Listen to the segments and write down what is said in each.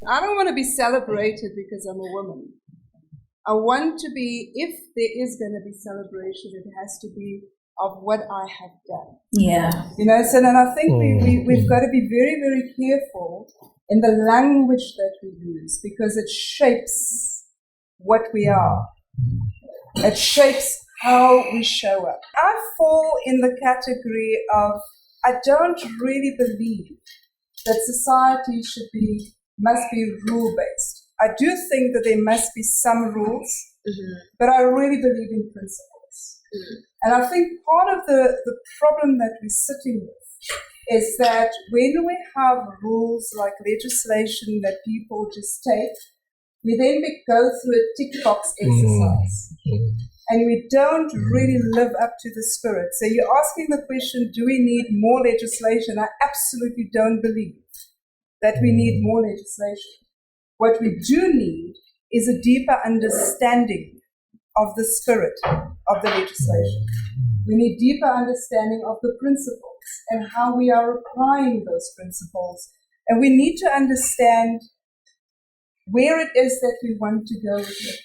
I don't want to be celebrated because I'm a woman. I want to be, if there is going to be celebration, it has to be of what I have done. Yeah. So then I think we've got to be very, very careful in the language that we use, because it shapes what we are. It shapes how we show up. I fall in the category of, I don't really believe that society must be rule-based. I do think that there must be some rules, but I really believe in principles. And I think part of the problem that we're sitting with is that when we have rules like legislation that people just take, we then go through a tick box exercise. And we don't really live up to the spirit. So you're asking the question, do we need more legislation? I absolutely don't believe that we need more legislation. What we do need is a deeper understanding of the spirit of the legislation. We need deeper understanding of the principles and how we are applying those principles. And we need to understand where it is that we want to go with it.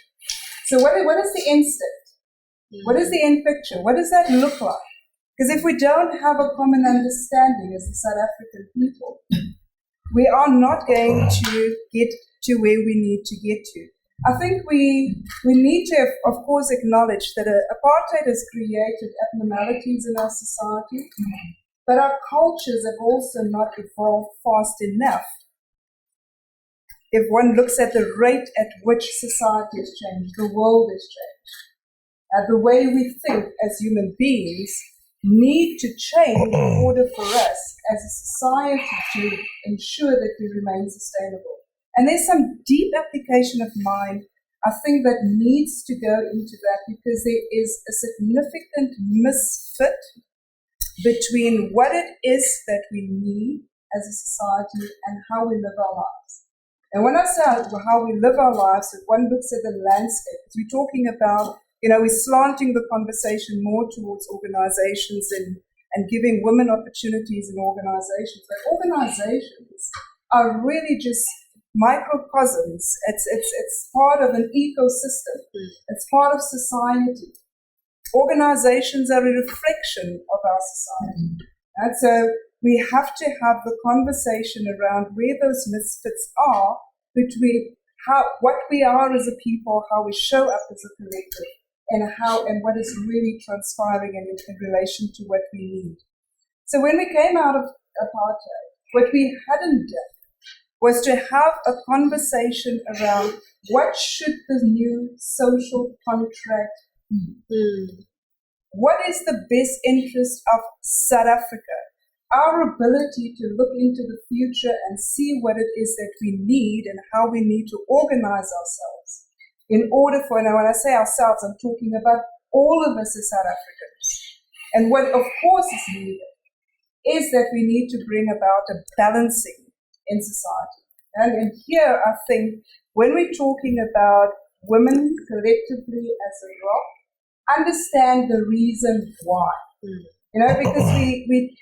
So what is the end state? What is the end picture? What does that look like? Because if we don't have a common understanding as the South African people, we are not going to get to where we need to get to. I think we need to, of course, acknowledge that apartheid has created abnormalities in our society, but our cultures have also not evolved fast enough. If one looks at the rate at which society has changed, the world has changed. The way we think as human beings need to change in order for us as a society to ensure that we remain sustainable. And there's some deep application of mind, I think, that needs to go into that, because there is a significant misfit between what it is that we need as a society and how we live our lives. And when I say how we live our lives, if one looks at the landscape, we're talking about, we're slanting the conversation more towards organizations and giving women opportunities in organizations. But organizations are really just microcosms. It's part of an ecosystem. It's part of society. Organizations are a reflection of our society. And so we have to have the conversation around where those misfits are between what we are as a people, how we show up as a collective, and what is really transpiring in relation to what we need. So when we came out of apartheid, what we hadn't done was to have a conversation around what should the new social contract be. What is the best interest of South Africa? Our ability to look into the future and see what it is that we need and how we need to organize ourselves in order for, now when I say ourselves, I'm talking about all of us as South Africans. And what of course is needed is that we need to bring about a balancing in society. And here I think when we're talking about women collectively as a rock, understand the reason why. Because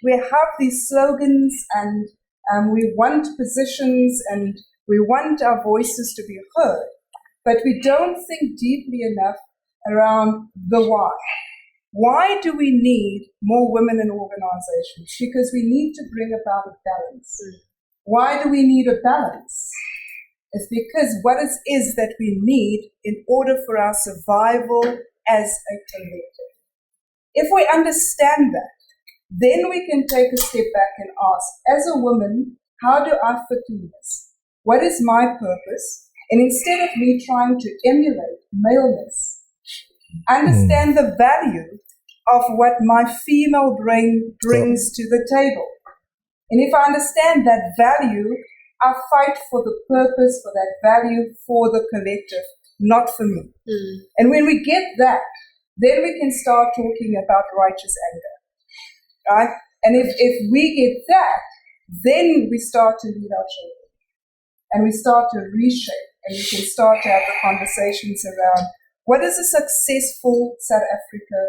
we have these slogans and we want positions and we want our voices to be heard, but we don't think deeply enough around the why. Why do we need more women in organizations? Because we need to bring about a balance. Why do we need a balance? It's because what it is that we need in order for our survival as a collective. If we understand that, then we can take a step back and ask, as a woman, how do I fit in this? What is my purpose? And instead of me trying to emulate maleness, understand the value of what my female brain brings to the table. And if I understand that value, I fight for the purpose, for that value, for the collective, not for me. And when we get that, then we can start talking about righteous anger, right? And if we get that, then we start to lead our children. And we start to reshape, and we can start to have the conversations around what does a successful South Africa